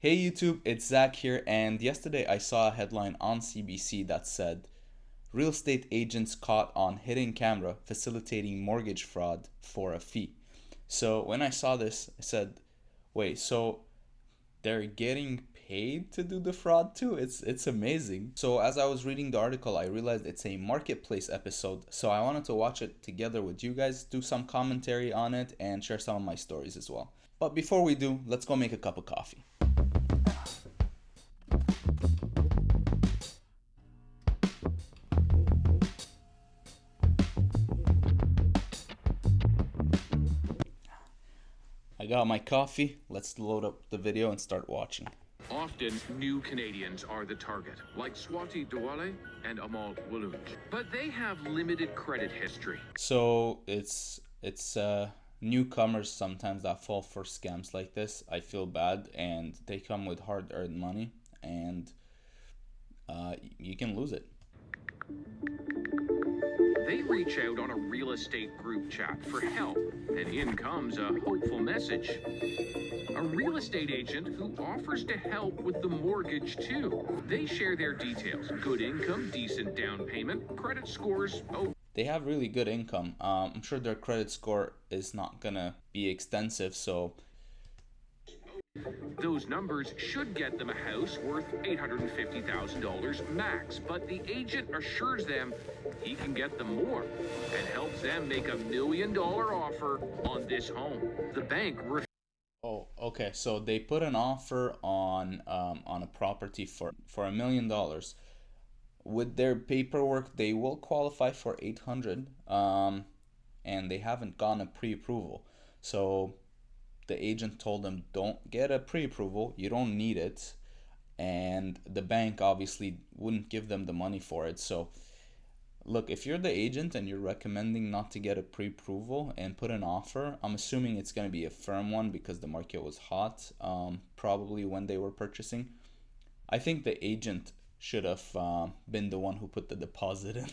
Hey YouTube, it's Zach here, and yesterday I saw a headline on CBC that said, real estate agents caught on hidden camera facilitating mortgage fraud for a fee. So when I saw this, I said, wait, so they're getting paid to do the fraud too? It's amazing. So as I was reading the article, I realized it's a marketplace episode, so I wanted to watch it together with you guys, do some commentary on it, and share some of my stories as well. But before we do, let's go make a cup of coffee. I got my coffee. Let's load up the video and start watching. Often, new Canadians are the target, like Swati Dwale and Amal Wulunj. But they have limited credit history. So it's newcomers sometimes that fall for scams like this. I feel bad, and they come with hard-earned money, and you can lose it. They reach out on a real estate group chat for help, and in comes a hopeful message. A real estate agent who offers to help with the mortgage too. They share their details: good income, decent down payment, credit scores. They have really good income. I'm sure their credit score is not gonna be extensive, so those numbers should get them a house worth $850,000 max, but the agent assures them he can get them more and helps them make $1 million offer on this home. The bank oh, okay. So they put an offer on a property for $1 million. With their paperwork, they will qualify for 800, and they haven't gotten a pre-approval. So the agent told them, don't get a pre-approval, you don't need it, and the bank obviously wouldn't give them the money for it. So look, if you're the agent and you're recommending not to get a pre-approval and put an offer, I'm assuming it's going to be a firm one because the market was hot, probably when they were purchasing. I think the agent should have been the one who put the deposit in.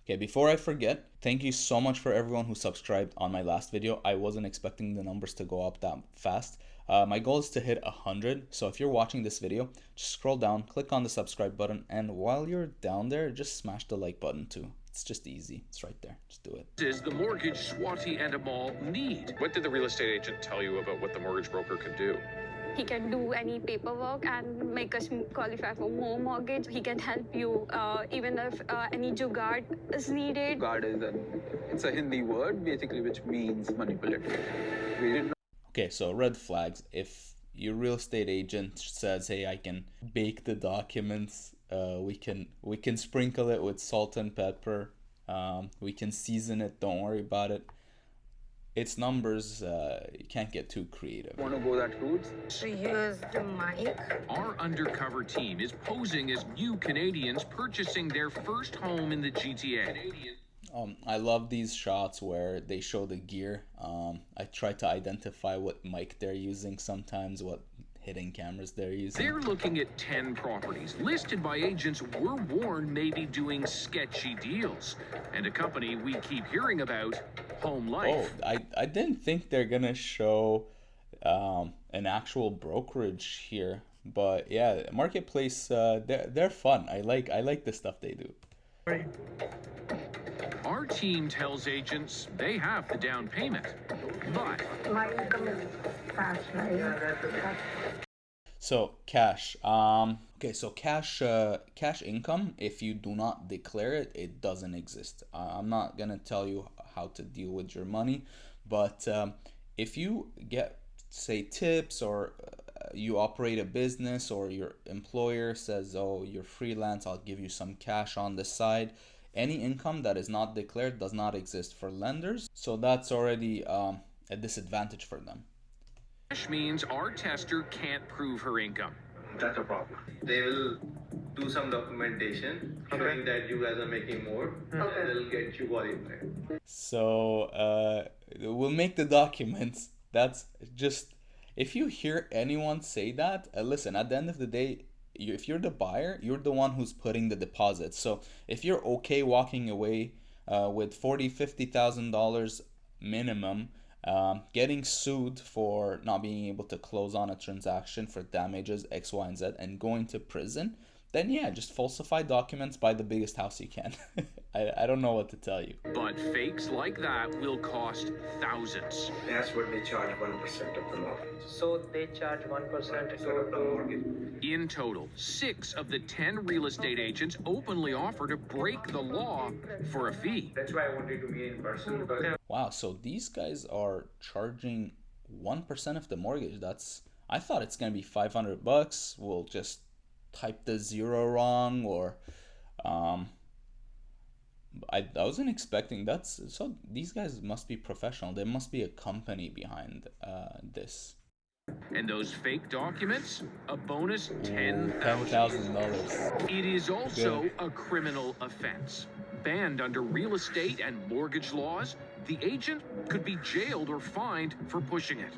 Okay, before I forget, thank you so much for everyone who subscribed on my last video. I wasn't expecting the numbers to go up that fast. My goal is to hit 100, so if you're watching this video, just scroll down, click on the subscribe button, and while you're down there, just smash the like button too. It's just easy. It's right there. Just do it. Is the mortgage Swati and Amal need. What did the real estate agent tell you about what the mortgage broker could do? He can do any paperwork and make us qualify for more mortgage. He can help you even if any jugaad is needed. Jugaad is a Hindi word basically which means manipulative. We did not. Okay, so red flags. If your real estate agent says, hey, I can bake the documents, we can sprinkle it with salt and pepper, we can season it, don't worry about it. It's numbers, you can't get too creative. Want to go that route? To use the mic. Our undercover team is posing as new Canadians purchasing their first home in the GTA. I love these shots where they show the gear. I try to identify what mic they're using sometimes, what hidden cameras they're using. They're looking at 10 properties listed by agents we're warned may be doing sketchy deals. And a company we keep hearing about, Home Life. Oh, I didn't think they're gonna show an actual brokerage here, but yeah, marketplace, they're fun. I like the stuff they do. Our team tells agents they have the down payment, but My income is cash, right? So cash. Okay, so cash income, if you do not declare it, it doesn't exist. I'm not gonna tell you how to deal with your money, but if you get, say, tips, or you operate a business, or your employer says, oh, you're freelance, I'll give you some cash on the side. Any income that is not declared does not exist for lenders, so that's already a disadvantage for them. cash means our tester can't prove her income. That's a problem. They will do some documentation showing that you guys are making more, and they'll get you qualified. So we'll make the documents. That's just, if you hear anyone say that, listen, at the end of the day, if you're the buyer, you're the one who's putting the deposit. So if you're okay walking away with $40,000-$50,000 minimum, getting sued for not being able to close on a transaction for damages X, Y, and Z, and going to prison, then yeah, just falsify documents, buy the biggest house you can. I don't know what to tell you. But fakes like that will cost thousands. That's what they charge 1% of the mortgage. So they charge 1% Of the mortgage. In total, 6 of the 10 real estate agents openly offer to break the law for a fee. That's why I wanted to be in person, because Wow, so these guys are charging 1% of the mortgage. I thought it's gonna be $500. We'll just type the zero wrong, or I wasn't expecting that. So these guys must be professional. There must be a company behind this. And those fake documents, a bonus $10,000. $10,000. It is also a criminal offense. Banned under real estate and mortgage laws, the agent could be jailed or fined for pushing it.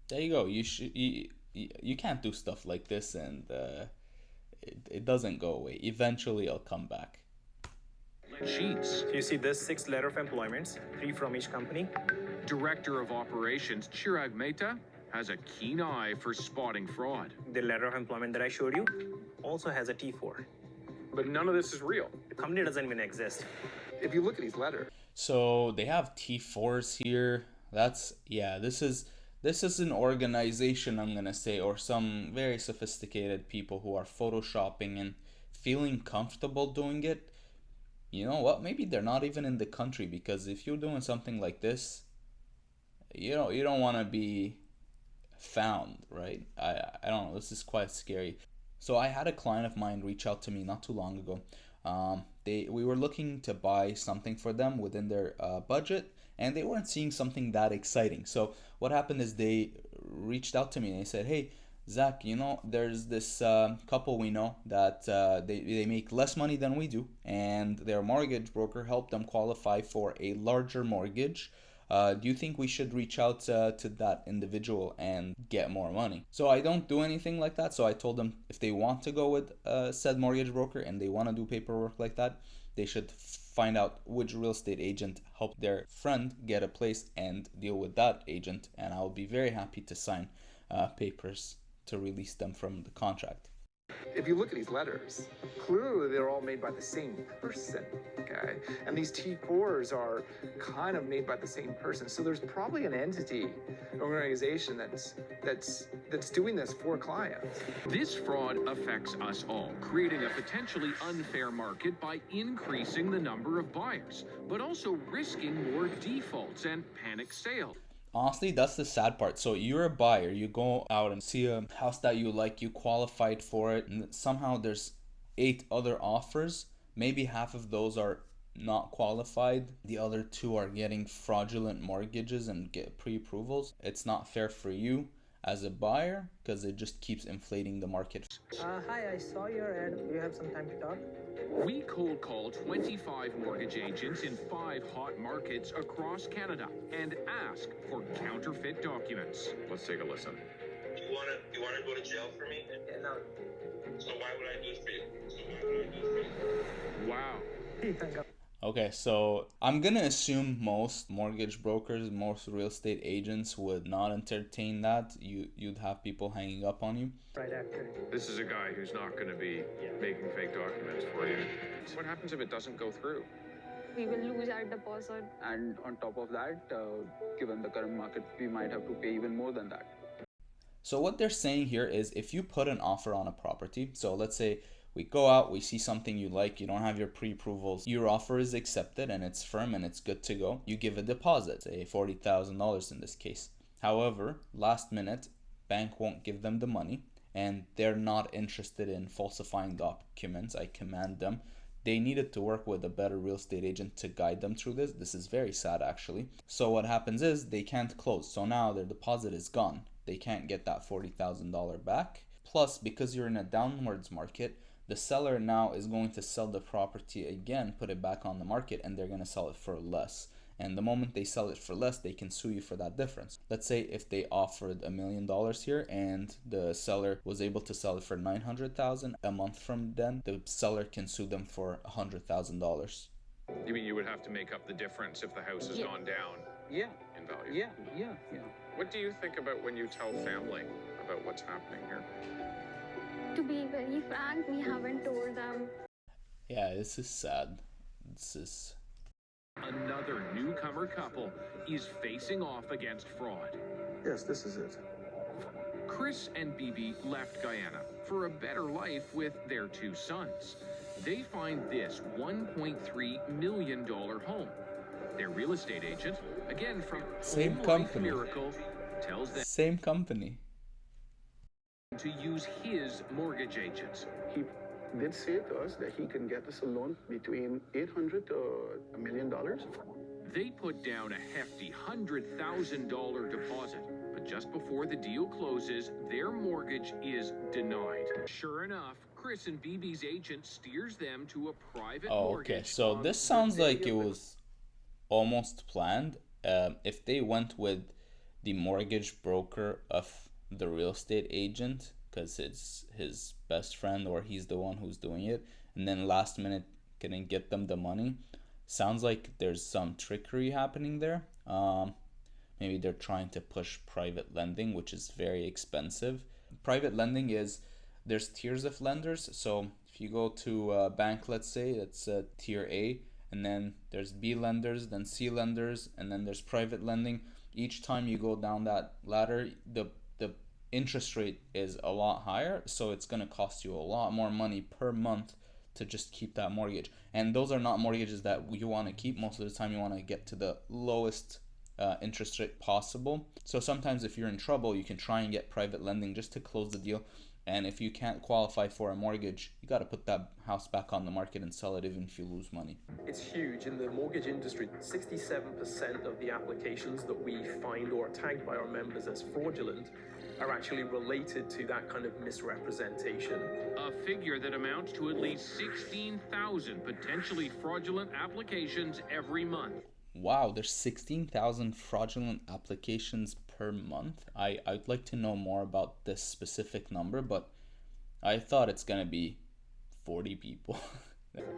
There you go. You can't do stuff like this, and it doesn't go away. Eventually, it'll come back. Cheats. You see this 6 letter of employments, 3 from each company. Director of Operations Chirag Mehta has a keen eye for spotting fraud. The letter of employment that I showed you also has a T4. But none of this is real. The company doesn't even exist. If you look at these letters, So they have T4s here. This is an organization, I'm gonna say, or some very sophisticated people who are photoshopping and feeling comfortable doing it. You know what? Maybe they're not even in the country, because if you're doing something like this, you don't want to be found, right? I don't know. This is quite scary. So I had a client of mine reach out to me not too long ago. We were looking to buy something for them within their budget, and they weren't seeing something that exciting. So what happened is they reached out to me and they said, "Hey, Zach, there's this couple we know that they make less money than we do, and their mortgage broker helped them qualify for a larger mortgage. Do you think we should reach out to that individual and get more money?" So I don't do anything like that. So I told them if they want to go with said mortgage broker and they want to do paperwork like that, they should find out which real estate agent helped their friend get a place and deal with that agent, and I'll be very happy to sign papers to release them from the contract. If you look at these letters, clearly they're all made by the same person, okay? And these T4s are kind of made by the same person. So there's probably an entity, an organization that's doing this for clients. This fraud affects us all, creating a potentially unfair market by increasing the number of buyers, but also risking more defaults and panic sales. Honestly, that's the sad part. So you're a buyer, you go out and see a house that you like, you qualified for it, and somehow there's 8 other offers. Maybe half of those are not qualified. The other 2 are getting fraudulent mortgages and get pre-approvals. It's not fair for you as a buyer, because it just keeps inflating the market. Hi, I saw your ad. Do you have some time to talk? We cold call 25 mortgage agents in 5 hot markets across Canada and ask for counterfeit documents. let's take a listen. You wanna go to jail for me? Yeah, no. So why would I do it for you? Wow. Okay, so I'm gonna assume most mortgage brokers, most real estate agents would not entertain that. You'd have people hanging up on you. Right after. This is a guy who's not going to be making fake documents for you. What happens if it doesn't go through? We will lose our deposit. And on top of that, given the current market, we might have to pay even more than that. So what they're saying here is, if you put an offer on a property, so let's say we go out, we see something you like, you don't have your pre-approvals, your offer is accepted and it's firm and it's good to go, you give a deposit, say $40,000 in this case. However, last minute, bank won't give them the money, and they're not interested in falsifying documents. I command them. They needed to work with a better real estate agent to guide them through this. This is very sad, actually. So what happens is they can't close. So now their deposit is gone. They can't get that $40,000 back. Plus, because you're in a downwards market, the seller now is going to sell the property again, put it back on the market, and they're going to sell it for less. And the moment they sell it for less, they can sue you for that difference. Let's say if they offered $1 million here and the seller was able to sell it for $900,000 a month from then, the seller can sue them for $100,000. You mean you would have to make up the difference if the house has gone down Yeah. in value. Yeah. What do you think about when you tell family about what's happening here? To be very frank, we haven't told them. Yeah, this is sad. This is... Another newcomer couple is facing off against fraud. Yes, this is it. Chris and Bibi left Guyana for a better life with their two sons. They find this $1.3 million home. Their real estate agent, again from Same Home company. Life Miracle, tells them Same company. to use his mortgage agent. He did say to us that he can get us a loan between $800 to $1 million. They put down a hefty $100,000 deposit, but just before the deal closes, their mortgage is denied. Sure enough, Chris and Bibi's agent steers them to a private mortgage. Okay, so this sounds like it was almost planned. If they went with the mortgage broker of the real estate agent, because it's his best friend or he's the one who's doing it, and then last minute couldn't get them the money, sounds like there's some trickery happening there. Maybe they're trying to push private lending, which is very expensive. Private lending is, there's tiers of lenders. So if you go to a bank, let's say it's tier A, and then there's B lenders, then C lenders, and then there's private lending. Each time you go down that ladder, the interest rate is a lot higher, so it's going to cost you a lot more money per month to just keep that mortgage. And those are not mortgages that you want to keep. Most of the time you want to get to the lowest interest rate possible. So sometimes if you're in trouble, you can try and get private lending just to close the deal. And if you can't qualify for a mortgage, you got to put that house back on the market and sell it even if you lose money. It's huge. In the mortgage industry, 67% of the applications that we find or are tagged by our members as fraudulent are actually related to that kind of misrepresentation. A figure that amounts to at least 16,000 potentially fraudulent applications every month. Wow, there's 16,000 fraudulent applications per month. I'd like to know more about this specific number, but I thought it's gonna be 40 people.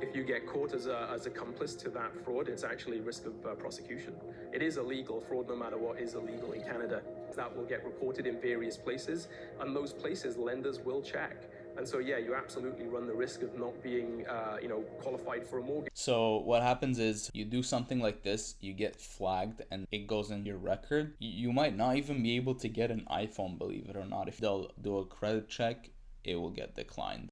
If you get caught as a accomplice to that fraud, it's actually risk of prosecution. It is illegal. Fraud, no matter what, is illegal in Canada. That will get reported in various places, and those places lenders will check. And so, yeah, you absolutely run the risk of not being, qualified for a mortgage. So what happens is you do something like this, you get flagged, and it goes in your record. You might not even be able to get an iPhone, believe it or not. If they'll do a credit check, it will get declined.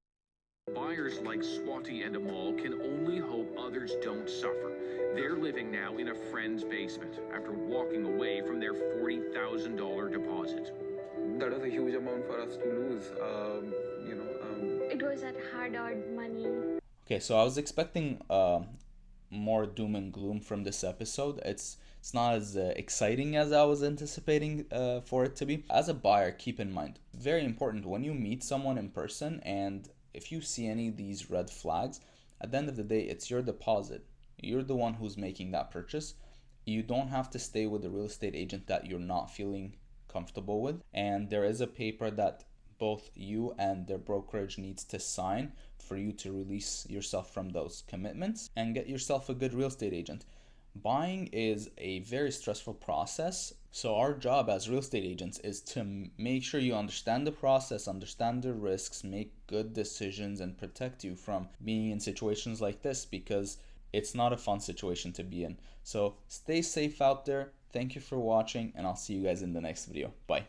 Buyers like Swati and Amal can only hope others don't suffer. They're living now in a friend's basement after walking away from their $40,000 deposit. That was a huge amount for us to lose. It was that hard-earned money. Okay, so I was expecting more doom and gloom from this episode. It's not as exciting as I was anticipating for it to be. As a buyer, keep in mind, very important, when you meet someone in person and if you see any of these red flags, at the end of the day, it's your deposit. You're the one who's making that purchase. You don't have to stay with a real estate agent that you're not feeling comfortable with. And there is a paper that both you and their brokerage needs to sign for you to release yourself from those commitments and get yourself a good real estate agent. Buying is a very stressful process. So our job as real estate agents is to make sure you understand the process, understand the risks, make good decisions, and protect you from being in situations like this, because it's not a fun situation to be in. So stay safe out there. Thank you for watching, and I'll see you guys in the next video. Bye.